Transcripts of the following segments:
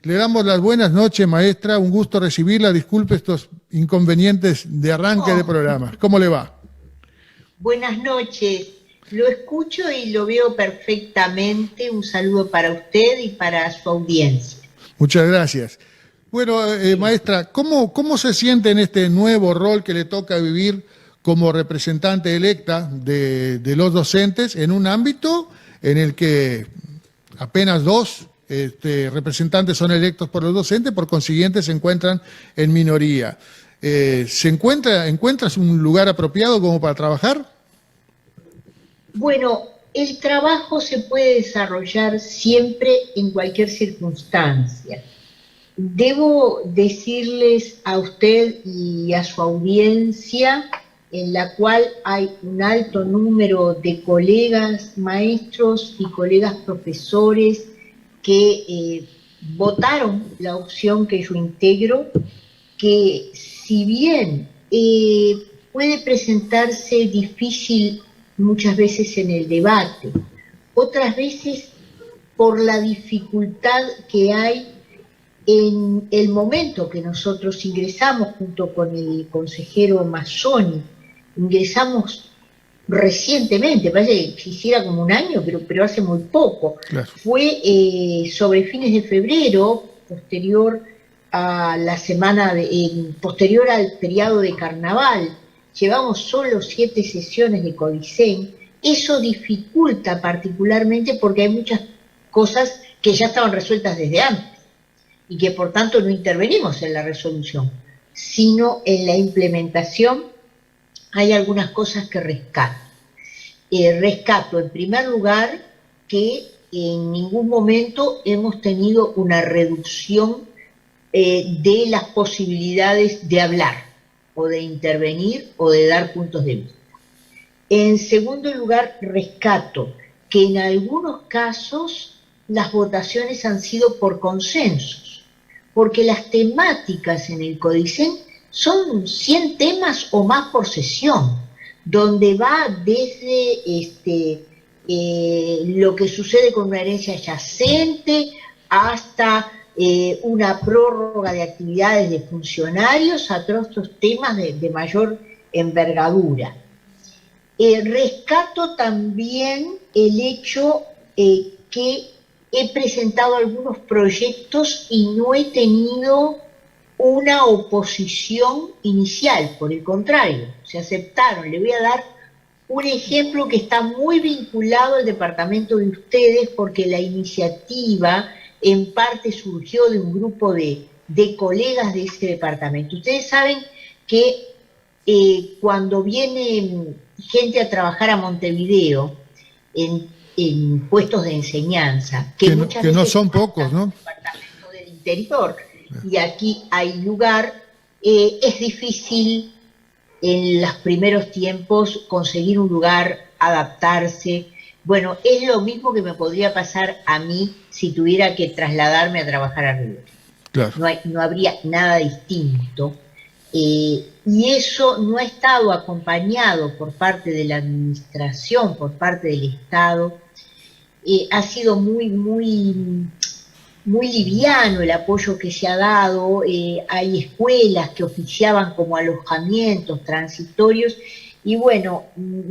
Le damos las buenas noches, maestra. Un gusto recibirla. Disculpe estos inconvenientes de arranque de programa. ¿Cómo le va? Buenas noches. Lo escucho y lo veo perfectamente. Un saludo para usted y para su audiencia. Muchas gracias. Bueno, maestra, ¿cómo se siente en este nuevo rol que le toca vivir como representante electa de los docentes en un ámbito en el que apenas dos representantes son electos por los docentes, por consiguiente se encuentran en minoría? ¿Encuentras un lugar apropiado como para trabajar? Bueno, el trabajo se puede desarrollar siempre en cualquier circunstancia. Debo decirles a usted y a su audiencia, en la cual hay un alto número de colegas maestros y colegas profesores que votaron la opción que yo integro, que si bien puede presentarse difícil muchas veces en el debate, otras veces por la dificultad que hay en el momento que nosotros ingresamos junto con el consejero Mazzoni, ingresamos recientemente, parece que hiciera como un año, pero hace muy poco. Claro. Fue sobre fines de febrero, posterior a la semana, posterior al feriado de carnaval. Llevamos solo 7 sesiones de Codicen. Eso dificulta particularmente porque hay muchas cosas que ya estaban resueltas desde antes y que por tanto no intervenimos en la resolución, sino en la implementación. Hay algunas cosas que rescato. Rescato en primer lugar que en ningún momento hemos tenido una reducción de las posibilidades de hablar o de intervenir o de dar puntos de vista. En segundo lugar, rescato que en algunos casos las votaciones han sido por consensos, porque las temáticas en el Codicen son 100 temas o más por sesión, donde va desde lo que sucede con una herencia adyacente hasta una prórroga de actividades de funcionarios a otros temas de mayor envergadura. Rescato también el hecho que he presentado algunos proyectos y no he tenido una oposición inicial, por el contrario, se aceptaron. Le voy a dar un ejemplo que está muy vinculado al departamento de ustedes, porque la iniciativa en parte surgió de un grupo de colegas de ese departamento. Ustedes saben que cuando viene gente a trabajar a Montevideo en puestos de enseñanza, que no son pocos, ¿no? Departamento del Interior, y aquí hay lugar, es difícil en los primeros tiempos conseguir un lugar, adaptarse. Bueno, es lo mismo que me podría pasar a mí si tuviera que trasladarme a trabajar a Río. Claro. No habría nada distinto. Y eso no ha estado acompañado por parte de la administración, por parte del Estado. Ha sido muy liviano el apoyo que se ha dado. Hay escuelas que oficiaban como alojamientos transitorios. Y bueno,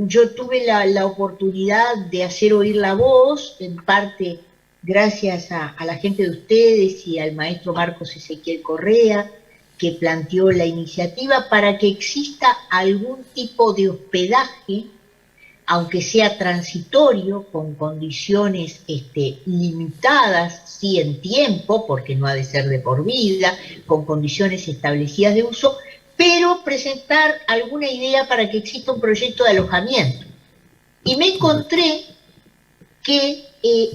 yo tuve la oportunidad de hacer oír la voz, en parte gracias a la gente de ustedes y al maestro Marcos Ezequiel Correa, que planteó la iniciativa para que exista algún tipo de hospedaje, aunque sea transitorio, con condiciones limitadas, sí en tiempo, porque no ha de ser de por vida, con condiciones establecidas de uso, pero presentar alguna idea para que exista un proyecto de alojamiento. Y me encontré que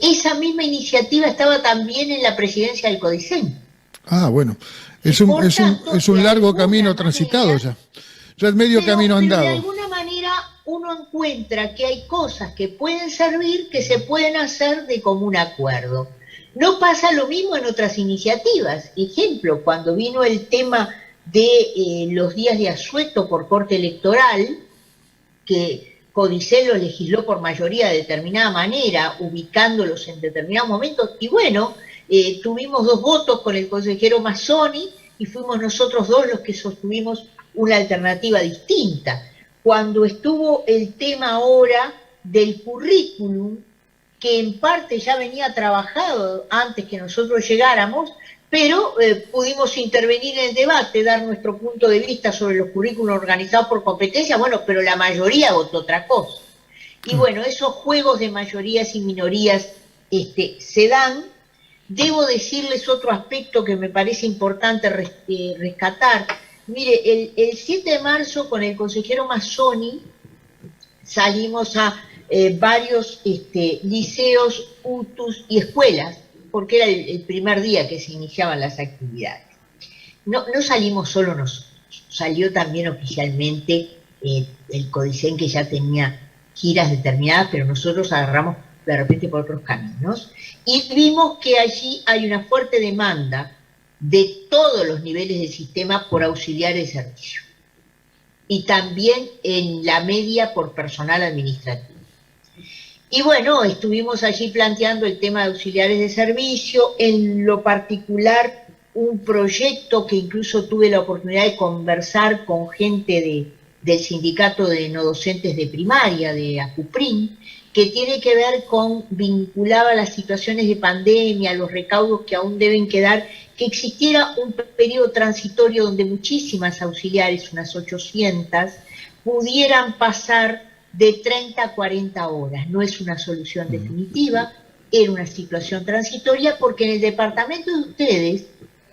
esa misma iniciativa estaba también en la presidencia del Codicen. Ah, bueno, es un largo camino transitado ya. Ya es medio camino andado. Pero de alguna manera uno encuentra que hay cosas que pueden servir, que se pueden hacer de común acuerdo. No pasa lo mismo en otras iniciativas. Ejemplo, cuando vino el tema de los días de asueto por corte electoral, que Codicen lo legisló por mayoría de determinada manera, ubicándolos en determinados momentos, y bueno, tuvimos 2 votos con el consejero Mazzoni y fuimos nosotros 2 los que sostuvimos una alternativa distinta. Cuando estuvo el tema ahora del currículum, que en parte ya venía trabajado antes que nosotros llegáramos, pero pudimos intervenir en el debate, dar nuestro punto de vista sobre los currículos organizados por competencia, bueno, pero la mayoría votó otra cosa. Y bueno, esos juegos de mayorías y minorías se dan. Debo decirles otro aspecto que me parece importante rescatar. Mire, el 7 de marzo con el consejero Mazzoni salimos a varios liceos, UTUS y escuelas, porque era el primer día que se iniciaban las actividades. No salimos solo nosotros, salió también oficialmente el CODICEN, que ya tenía giras determinadas, pero nosotros agarramos de repente por otros caminos, y vimos que allí hay una fuerte demanda de todos los niveles del sistema por auxiliares de servicio, y también en la media por personal administrativo. Y bueno, estuvimos allí planteando el tema de auxiliares de servicio, en lo particular un proyecto que incluso tuve la oportunidad de conversar con gente del sindicato de no docentes de primaria, de ACUPRIN, que tiene que ver con, vinculado a las situaciones de pandemia, los recaudos que aún deben quedar, que existiera un periodo transitorio donde muchísimas auxiliares, unas 800, pudieran pasar de 30 a 40 horas. No es una solución definitiva, era una situación transitoria, porque en el departamento de ustedes,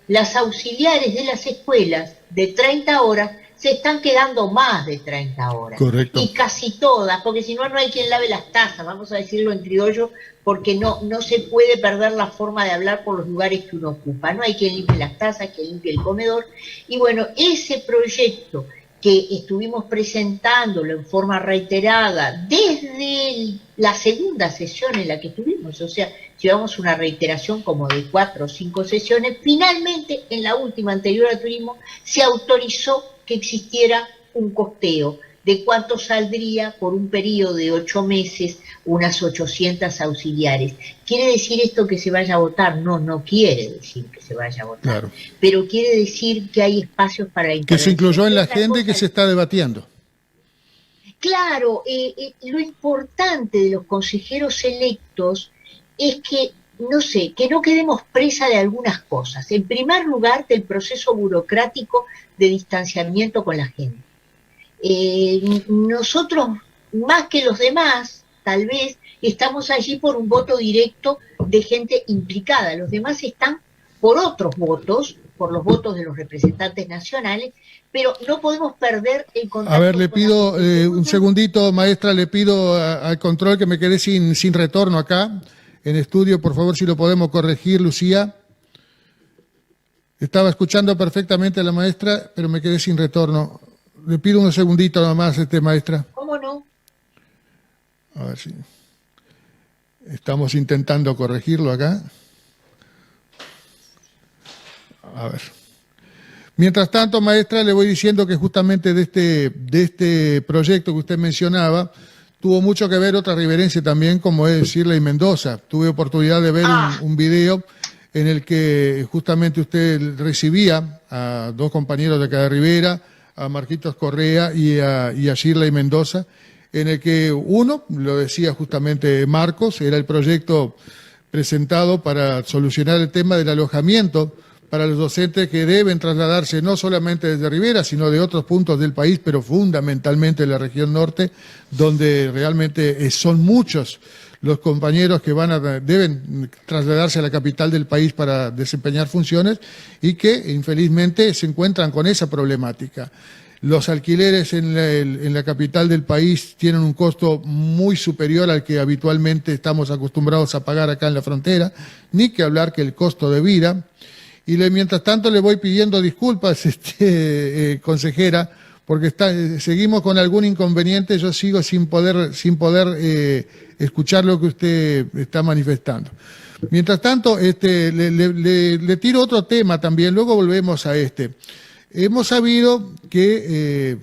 las auxiliares de las escuelas de 30 horas se están quedando más de 30 horas. Correcto. Y casi todas, porque si no, no hay quien lave las tazas, vamos a decirlo en criollo, porque no se puede perder la forma de hablar por los lugares que uno ocupa. No hay quien limpie las tazas, quien limpie el comedor. Y bueno, ese proyecto que estuvimos presentándolo en forma reiterada desde la segunda sesión en la que estuvimos, o sea, llevamos una reiteración como de 4 o 5 sesiones, finalmente en la última anterior al turismo se autorizó que existiera un costeo de cuánto saldría por un periodo de 8 meses unas 800 auxiliares. ¿Quiere decir esto que se vaya a votar? No quiere decir que se vaya a votar. Claro. Pero quiere decir que hay espacios para intervención. Que se incluyó en la agenda y que se está debatiendo. Claro, lo importante de los consejeros electos es que, no sé, que no quedemos presa de algunas cosas. En primer lugar, del proceso burocrático de distanciamiento con la gente. Nosotros, más que los demás, tal vez, estamos allí por un voto directo de gente implicada. Los demás están por otros votos, por los votos de los representantes nacionales, pero no podemos perder el contacto. A ver, le pido un segundito, maestra, le pido al control que me quedé sin retorno acá en estudio, por favor, si lo podemos corregir, Lucía. Estaba escuchando perfectamente a la maestra, pero me quedé sin retorno. Le pido un segundito nomás, maestra. ¿Cómo no? A ver si... Estamos intentando corregirlo acá. A ver. Mientras tanto, maestra, le voy diciendo que justamente de este proyecto que usted mencionaba, tuvo mucho que ver otra riverencia también, como es Shirley Mendoza. Tuve oportunidad de ver un video en el que justamente usted recibía a 2 compañeros de acá de Rivera, a Marquitos Correa y a Shirley Mendoza, en el que uno, lo decía justamente Marcos, era el proyecto presentado para solucionar el tema del alojamiento para los docentes que deben trasladarse no solamente desde Rivera, sino de otros puntos del país, pero fundamentalmente de la región norte, donde realmente son muchos los compañeros que deben trasladarse a la capital del país para desempeñar funciones y que infelizmente se encuentran con esa problemática. Los alquileres en la capital del país tienen un costo muy superior al que habitualmente estamos acostumbrados a pagar acá en la frontera, ni que hablar que el costo de vida. Y mientras tanto le voy pidiendo disculpas, consejera, porque seguimos con algún inconveniente, yo sigo sin poder escuchar lo que usted está manifestando. Mientras tanto, le tiro otro tema también, luego volvemos a este. Hemos sabido que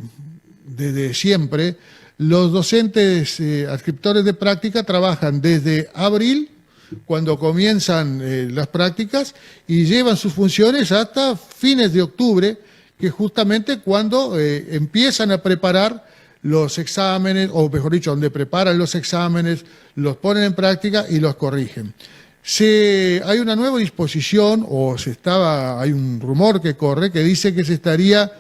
desde siempre los docentes adscriptores de práctica trabajan desde abril cuando comienzan las prácticas y llevan sus funciones hasta fines de octubre, que justamente cuando empiezan a preparar los exámenes, o mejor dicho, donde preparan los exámenes, los ponen en práctica y los corrigen. Hay una nueva disposición, hay un rumor que corre que dice que se estaría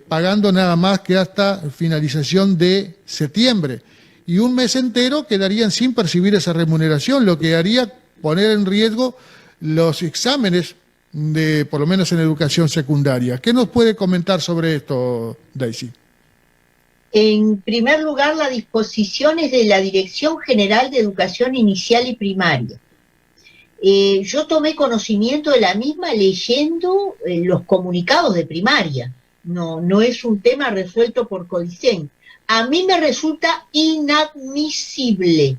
pagando nada más que hasta finalización de septiembre. Y un mes entero quedarían sin percibir esa remuneración, lo que haría poner en riesgo los exámenes, por lo menos en educación secundaria. ¿Qué nos puede comentar sobre esto, Daisy? En primer lugar, las disposiciones de la Dirección General de Educación Inicial y Primaria. Yo tomé conocimiento de la misma leyendo los comunicados de primaria. No es un tema resuelto por Codicen. A mí me resulta inadmisible.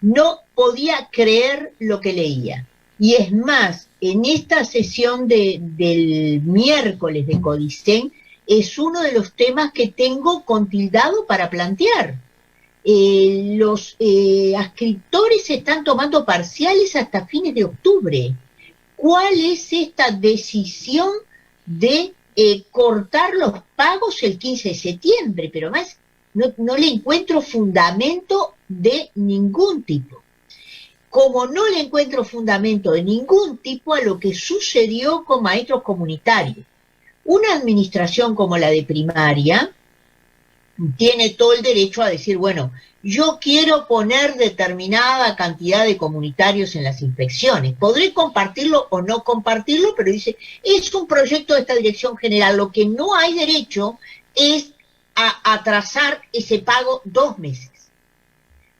No podía creer lo que leía. Y es más, en esta sesión del miércoles de Codicen, es uno de los temas que tengo contildado para plantear. Los adscriptores están tomando parciales hasta fines de octubre. ¿Cuál es esta decisión de cortar los pagos el 15 de septiembre? Pero más, no le encuentro fundamento de ningún tipo. Como no le encuentro fundamento de ningún tipo a lo que sucedió con maestros comunitarios. Una administración como la de primaria tiene todo el derecho a decir, bueno, yo quiero poner determinada cantidad de comunitarios en las inspecciones. Podré compartirlo o no compartirlo, pero dice, es un proyecto de esta dirección general. Lo que no hay derecho es a atrasar ese pago 2 meses.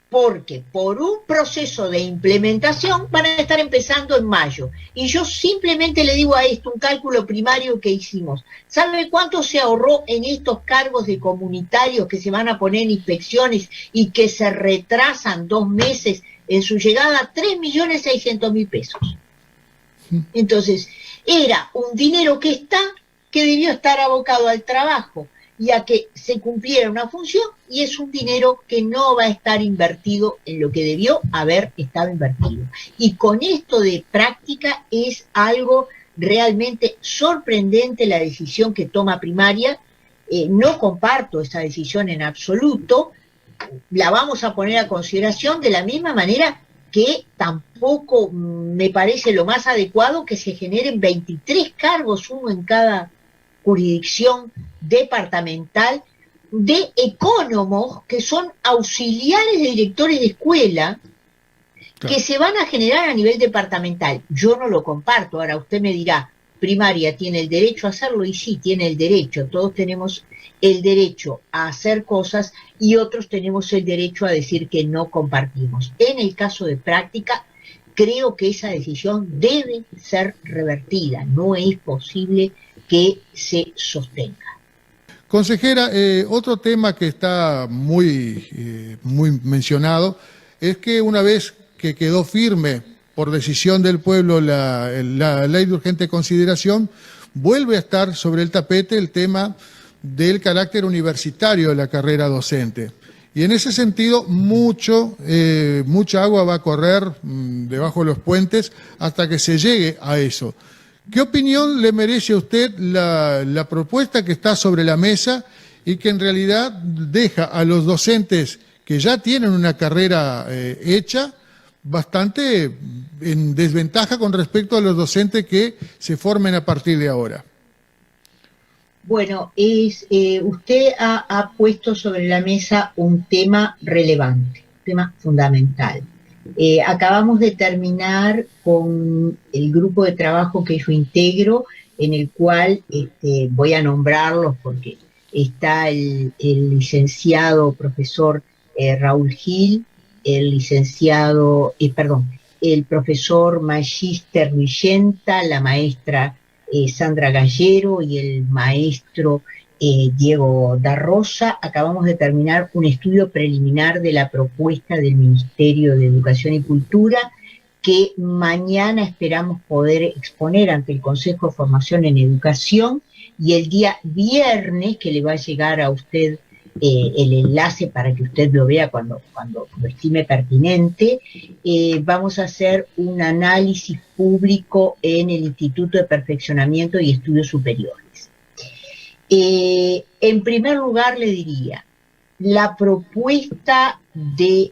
Porque por un proceso de implementación van a estar empezando en mayo. Y yo simplemente le digo a esto, un cálculo primario que hicimos. ¿Sabe cuánto se ahorró en estos cargos de comunitarios que se van a poner en inspecciones y que se retrasan 2 meses en su llegada? 3.600.000 pesos. Entonces, era un dinero que debió estar abocado al trabajo y a que se cumpliera una función, y es un dinero que no va a estar invertido en lo que debió haber estado invertido. Y con esto de práctica es algo realmente sorprendente la decisión que toma primaria. No comparto esa decisión en absoluto, la vamos a poner a consideración de la misma manera que tampoco me parece lo más adecuado que se generen 23 cargos, uno en cada jurisdicción departamental, de ecónomos que son auxiliares de directores de escuela, claro, que se van a generar a nivel departamental. Yo no lo comparto. Ahora usted me dirá, primaria tiene el derecho a hacerlo, y sí, tiene el derecho. Todos tenemos el derecho a hacer cosas y otros tenemos el derecho a decir que no compartimos. En el caso de práctica, creo que esa decisión debe ser revertida. No es posible que se sostenga. Consejera, otro tema que está muy mencionado es que una vez que quedó firme por decisión del pueblo la ley de urgente consideración, vuelve a estar sobre el tapete el tema del carácter universitario de la carrera docente. Y en ese sentido, mucha agua va a correr debajo de los puentes hasta que se llegue a eso. ¿Qué opinión le merece a usted la propuesta que está sobre la mesa y que en realidad deja a los docentes que ya tienen una carrera hecha bastante en desventaja con respecto a los docentes que se formen a partir de ahora? Bueno, usted ha puesto sobre la mesa un tema relevante, un tema fundamental. Acabamos de terminar con el grupo de trabajo que yo integro, en el cual voy a nombrarlos porque está el licenciado profesor Raúl Gil, el profesor Magíster Villenta, la maestra Sandra Gallero y el maestro Diego da Rosa. Acabamos de terminar un estudio preliminar de la propuesta del Ministerio de Educación y Cultura que mañana esperamos poder exponer ante el Consejo de Formación en Educación, y el día viernes, que le va a llegar a usted el enlace para que usted lo vea cuando lo estime pertinente. Vamos a hacer un análisis público en el Instituto de Perfeccionamiento y Estudios Superiores. En primer lugar le diría, la propuesta de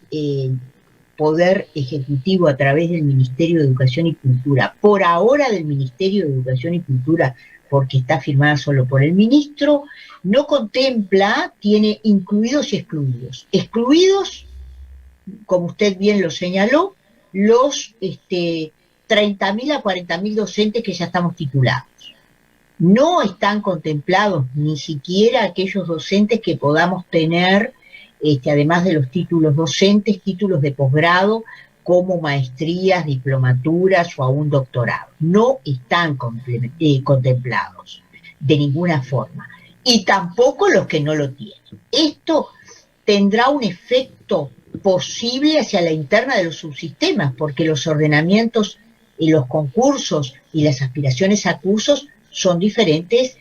Poder Ejecutivo a través del Ministerio de Educación y Cultura, por ahora del Ministerio de Educación y Cultura, porque está firmada solo por el ministro, no contempla, tiene incluidos y excluidos. Excluidos, como usted bien lo señaló, los 30.000 a 40.000 docentes que ya estamos titulados. No están contemplados ni siquiera aquellos docentes que podamos tener, además de los títulos docentes, títulos de posgrado, como maestrías, diplomaturas o aún doctorado. No están contemplados de ninguna forma. Y tampoco los que no lo tienen. Esto tendrá un efecto posible hacia la interna de los subsistemas, porque los ordenamientos y los concursos y las aspiraciones a cursos son diferentes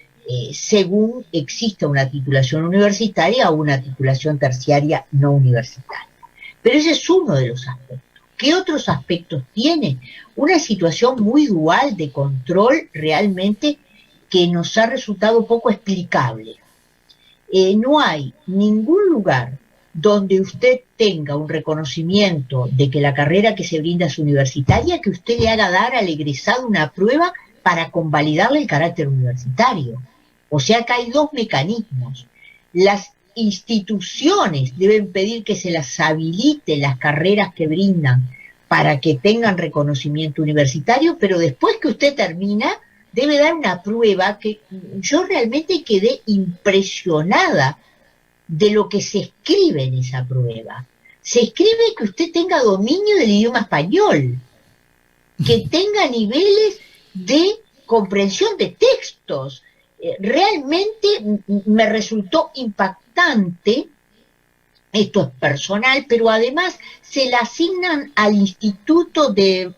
según exista una titulación universitaria o una titulación terciaria no universitaria. Pero ese es uno de los aspectos. ¿Qué otros aspectos tiene? Una situación muy dual de control realmente que nos ha resultado poco explicable. No hay ningún lugar donde usted tenga un reconocimiento de que la carrera que se brinda es universitaria, que usted le haga dar al egresado una prueba para convalidarle el carácter universitario. O sea que hay dos mecanismos. Las instituciones deben pedir que se las habilite las carreras que brindan para que tengan reconocimiento universitario, pero después que usted termina, debe dar una prueba que yo realmente quedé impresionada de lo que se escribe en esa prueba. Se escribe que usted tenga dominio del idioma español, que tenga niveles de comprensión de textos. Realmente me resultó impactante, esto es personal, pero además se la asignan al Instituto de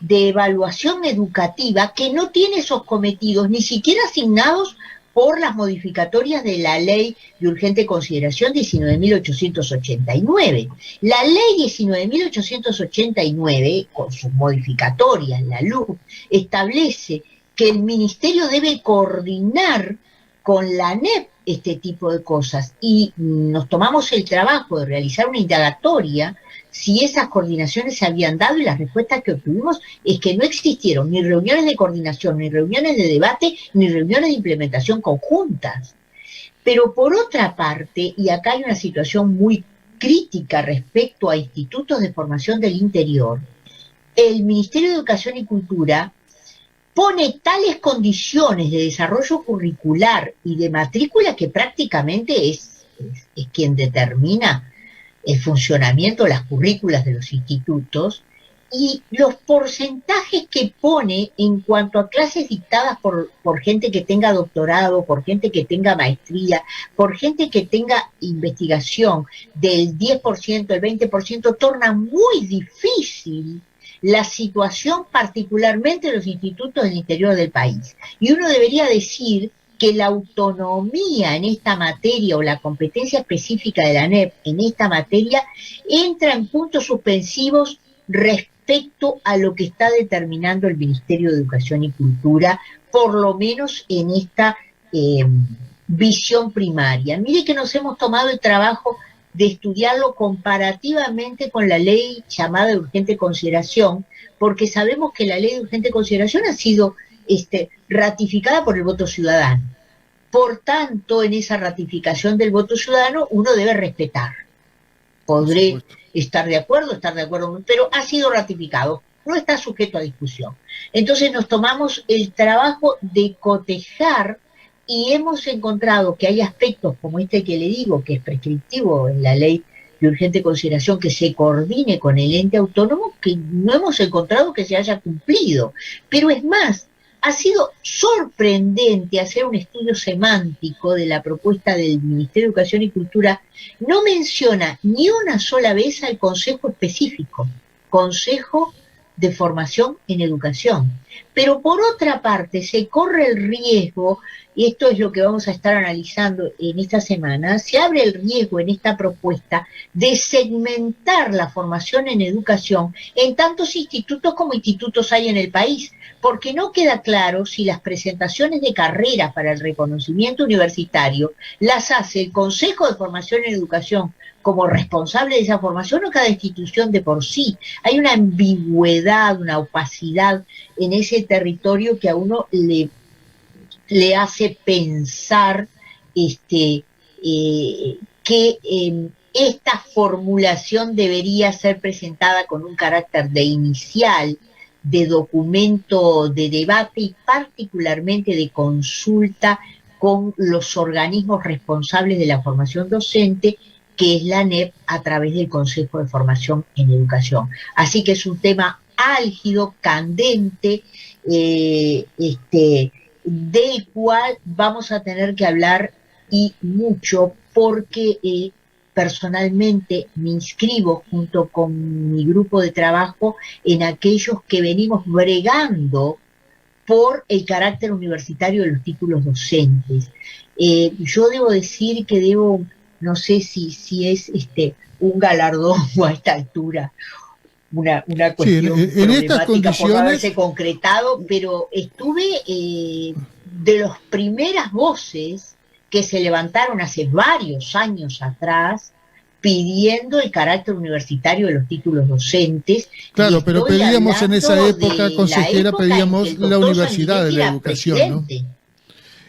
Evaluación Educativa, que no tiene esos cometidos, ni siquiera asignados por las modificatorias de la Ley de Urgente Consideración 19.889. La Ley 19.889, con sus modificatorias, la LUC, establece que el Ministerio debe coordinar con la ANEP este tipo de cosas, y nos tomamos el trabajo de realizar una indagatoria si esas coordinaciones se habían dado, y las respuestas que obtuvimos es que no existieron ni reuniones de coordinación, ni reuniones de debate, ni reuniones de implementación conjuntas. Pero por otra parte, y acá hay una situación muy crítica respecto a institutos de formación del interior, el Ministerio de Educación y Cultura pone tales condiciones de desarrollo curricular y de matrícula que prácticamente es quien determina el funcionamiento de las currículas de los institutos, y los porcentajes que pone en cuanto a clases dictadas por gente que tenga doctorado, por gente que tenga maestría, por gente que tenga investigación del 10%, el 20%, torna muy difícil la situación particularmente en los institutos del interior del país. Y uno debería decir que la autonomía en esta materia o la competencia específica de la ANEP en esta materia entra en puntos suspensivos respecto a lo que está determinando el Ministerio de Educación y Cultura, por lo menos en esta visión primaria. Mire que nos hemos tomado el trabajo de estudiarlo comparativamente con la ley llamada de urgente consideración, porque sabemos que la ley de urgente consideración ha sido ratificada por el voto ciudadano. Por tanto, en esa ratificación del voto ciudadano uno debe respetar. Podré estar de acuerdo, pero ha sido ratificado, no está sujeto a discusión. Entonces nos tomamos el trabajo de cotejar y hemos encontrado que hay aspectos como este que le digo, que es prescriptivo en la ley de urgente consideración, que se coordine con el ente autónomo, que no hemos encontrado que se haya cumplido. Pero es más, ha sido sorprendente hacer un estudio semántico de la propuesta del Ministerio de Educación y Cultura. No menciona ni una sola vez al Consejo específico, Consejo de Formación en Educación. Pero por otra parte, se corre el riesgo, y esto es lo que vamos a estar analizando en esta semana, se abre el riesgo en esta propuesta de segmentar la formación en educación en tantos institutos como institutos hay en el país, porque no queda claro si las presentaciones de carreras para el reconocimiento universitario las hace el Consejo de Formación en Educación como responsable de esa formación o cada institución de por sí. Hay una ambigüedad, una opacidad en ese territorio que a uno le hace pensar que esta formulación debería ser presentada con un carácter de inicial, de documento de debate y particularmente de consulta con los organismos responsables de la formación docente, que es la ANEP, a través del Consejo de Formación en Educación. Así que es un tema álgido, candente, del cual vamos a tener que hablar y mucho, porque personalmente me inscribo junto con mi grupo de trabajo en aquellos que venimos bregando por el carácter universitario de los títulos docentes. Yo debo decir que no sé si es un galardón o a esta altura una cuestión sí, en estas condiciones por no haberse concretado, pero estuve de las primeras voces que se levantaron hace varios años atrás pidiendo el carácter universitario de los títulos docentes. Claro, pero pedíamos en esa época, consejera, pedíamos la Universidad de la Educación, ¿no?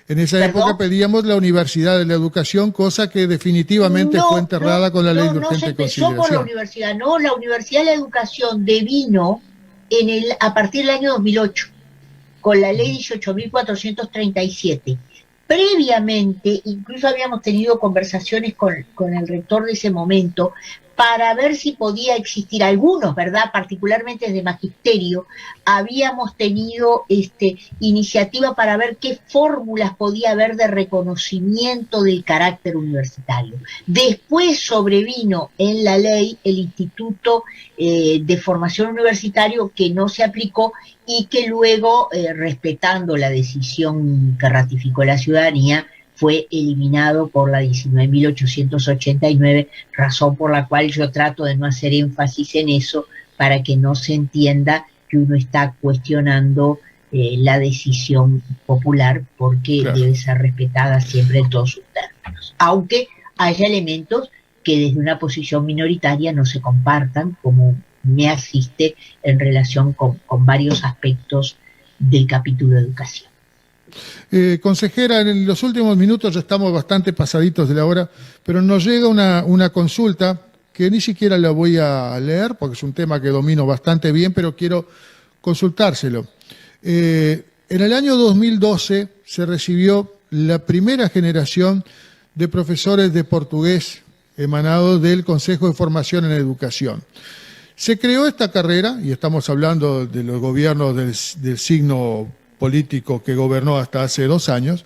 En esa época pedíamos la Universidad de la Educación, cosa que definitivamente fue enterrada con la Ley de Urgente Consideración. No se empezó por la universidad, no, la Universidad de la Educación devino a partir del año 2008, con la Ley 18.437. Previamente, incluso habíamos tenido conversaciones con el rector de ese momento para ver si podía existir algunos, ¿verdad? Particularmente desde Magisterio, habíamos tenido iniciativa para ver qué fórmulas podía haber de reconocimiento del carácter universitario. Después sobrevino en la ley el Instituto de Formación Universitario, que no se aplicó y que luego, respetando la decisión que ratificó la ciudadanía, fue eliminado por la 19.889, razón por la cual yo trato de no hacer énfasis en eso, para que no se entienda que uno está cuestionando la decisión popular, porque claro, debe ser respetada siempre en todos sus términos, aunque haya elementos que desde una posición minoritaria no se compartan, como me asiste en relación con varios aspectos del capítulo de educación. Consejera, en los últimos minutos ya estamos bastante pasaditos de la hora, pero nos llega una consulta que ni siquiera la voy a leer porque es un tema que domino bastante bien, pero quiero consultárselo. En el año 2012 se recibió la primera generación de profesores de portugués emanados del Consejo de Formación en Educación. Se creó esta carrera, y estamos hablando de los gobiernos del signo político que gobernó hasta hace 2 años,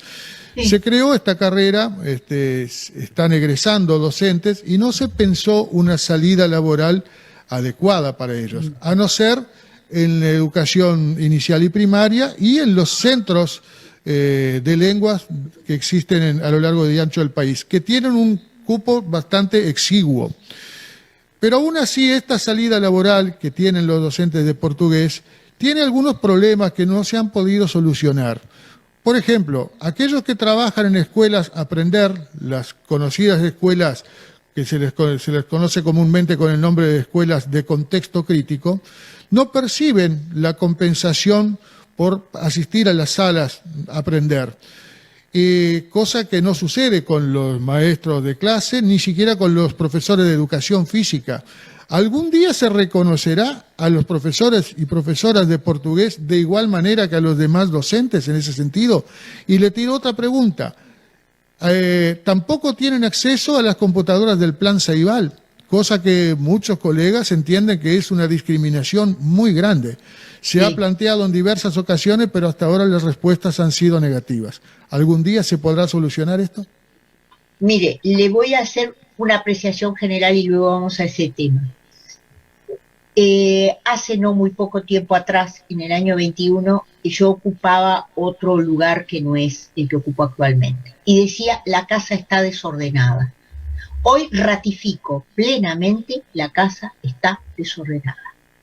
sí. Se creó esta carrera, están egresando docentes y no se pensó una salida laboral adecuada para ellos, a no ser en la educación inicial y primaria y en los centros de lenguas que existen a lo largo y ancho del país, que tienen un cupo bastante exiguo. Pero aún así, esta salida laboral que tienen los docentes de portugués tiene algunos problemas que no se han podido solucionar. Por ejemplo, aquellos que trabajan en escuelas Aprender, las conocidas escuelas que se les conoce comúnmente con el nombre de escuelas de contexto crítico, no perciben la compensación por asistir a las salas Aprender. Cosa que no sucede con los maestros de clase, ni siquiera con los profesores de educación física. ¿Algún día se reconocerá a los profesores y profesoras de portugués de igual manera que a los demás docentes en ese sentido? Y le tiro otra pregunta. Tampoco tienen acceso a las computadoras del Plan Ceibal, cosa que muchos colegas entienden que es una discriminación muy grande. Se ha planteado en diversas ocasiones, pero hasta ahora las respuestas han sido negativas. ¿Algún día se podrá solucionar esto? Mire, le voy a hacer una apreciación general y luego vamos a ese tema. Hace no muy poco tiempo atrás, en el año 21, yo ocupaba otro lugar que no es el que ocupo actualmente. Y decía, la casa está desordenada. Hoy ratifico plenamente, la casa está desordenada.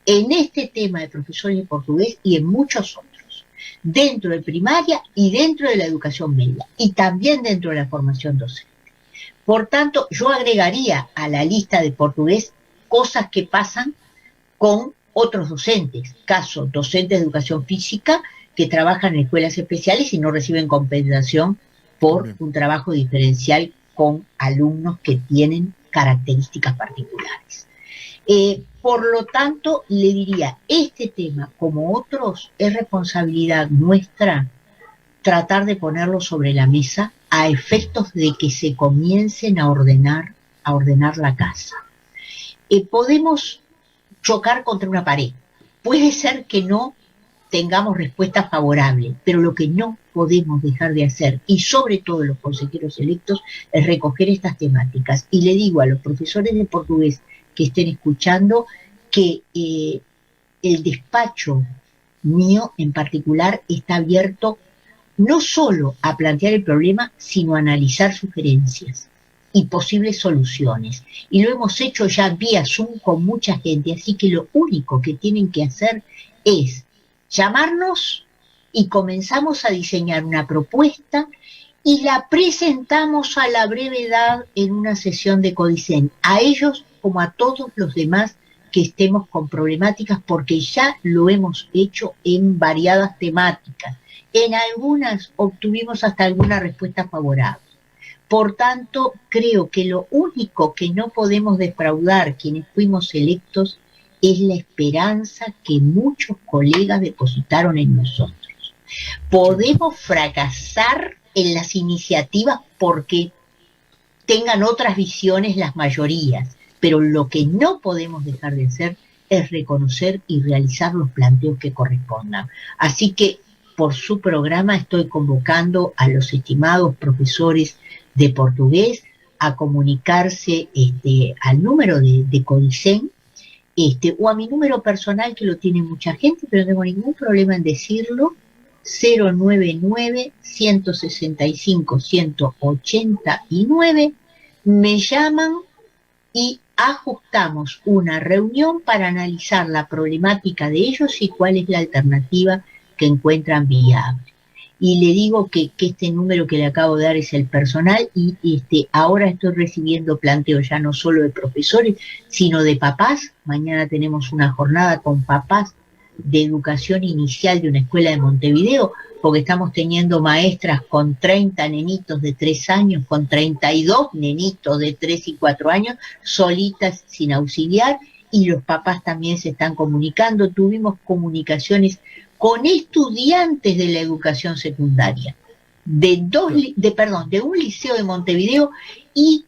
En este tema de profesores de portugués y en muchos otros, dentro de primaria y dentro de la educación media, y también dentro de la formación docente. Por tanto, yo agregaría a la lista de portugués cosas que pasan con otros docentes, caso docentes de educación física que trabajan en escuelas especiales y no reciben compensación por un trabajo diferencial con alumnos que tienen características particulares. Por lo tanto, le diría, este tema, como otros, es responsabilidad nuestra tratar de ponerlo sobre la mesa a efectos de que se comiencen a ordenar la casa. Podemos chocar contra una pared. Puede ser que no tengamos respuesta favorable, pero lo que no podemos dejar de hacer, y sobre todo los consejeros electos, es recoger estas temáticas. Y le digo a los profesores de portugués que estén escuchando que el despacho mío en particular está abierto no solo a plantear el problema, sino a analizar sugerencias y posibles soluciones. Y lo hemos hecho ya vía Zoom con mucha gente, así que lo único que tienen que hacer es llamarnos y comenzamos a diseñar una propuesta y la presentamos a la brevedad en una sesión de Codicen, a ellos como a todos los demás que estemos con problemáticas, porque ya lo hemos hecho en variadas temáticas. En algunas obtuvimos hasta alguna respuesta favorable. Por tanto, creo que lo único que no podemos defraudar quienes fuimos electos es la esperanza que muchos colegas depositaron en nosotros. Podemos fracasar en las iniciativas porque tengan otras visiones las mayorías, pero lo que no podemos dejar de hacer es reconocer y realizar los planteos que correspondan. Así que, por su programa, estoy convocando a los estimados profesores de portugués a comunicarse al número de Codicen, o a mi número personal, que lo tiene mucha gente, pero no tengo ningún problema en decirlo, 099-165-189, me llaman y ajustamos una reunión para analizar la problemática de ellos y cuál es la alternativa que encuentran viable. Y le digo que este número que le acabo de dar es el personal y ahora estoy recibiendo planteos ya no solo de profesores, sino de papás. Mañana tenemos una jornada con papás de educación inicial de una escuela de Montevideo, porque estamos teniendo maestras con 30 nenitos de 3 años, con 32 nenitos de 3 y 4 años, solitas sin auxiliar, y los papás también se están comunicando. Tuvimos comunicaciones con estudiantes de la educación secundaria, de un liceo de Montevideo, y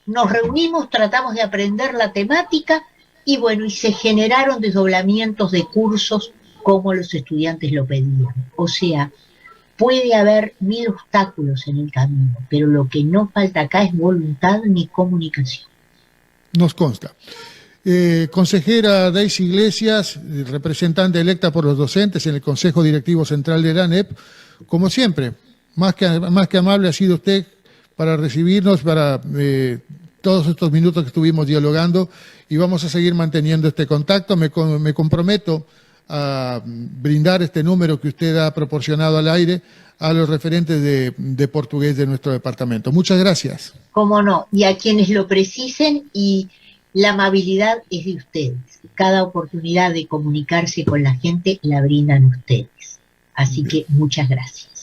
nos reunimos, tratamos de aprender la temática, y bueno, y se generaron desdoblamientos de cursos como los estudiantes lo pedían. O sea, puede haber 1000 obstáculos en el camino, pero lo que no falta acá es voluntad ni comunicación. Nos consta. Consejera Daisy Iglesias, representante electa por los docentes en el Consejo Directivo Central de la ANEP, como siempre, más que amable ha sido usted para recibirnos, para todos estos minutos que estuvimos dialogando, y vamos a seguir manteniendo este contacto. Me comprometo a brindar este número que usted ha proporcionado al aire a los referentes de portugués de nuestro departamento. Muchas gracias. Cómo no, y a quienes lo precisen, y la amabilidad es de ustedes. Cada oportunidad de comunicarse con la gente la brindan ustedes. Así que muchas gracias.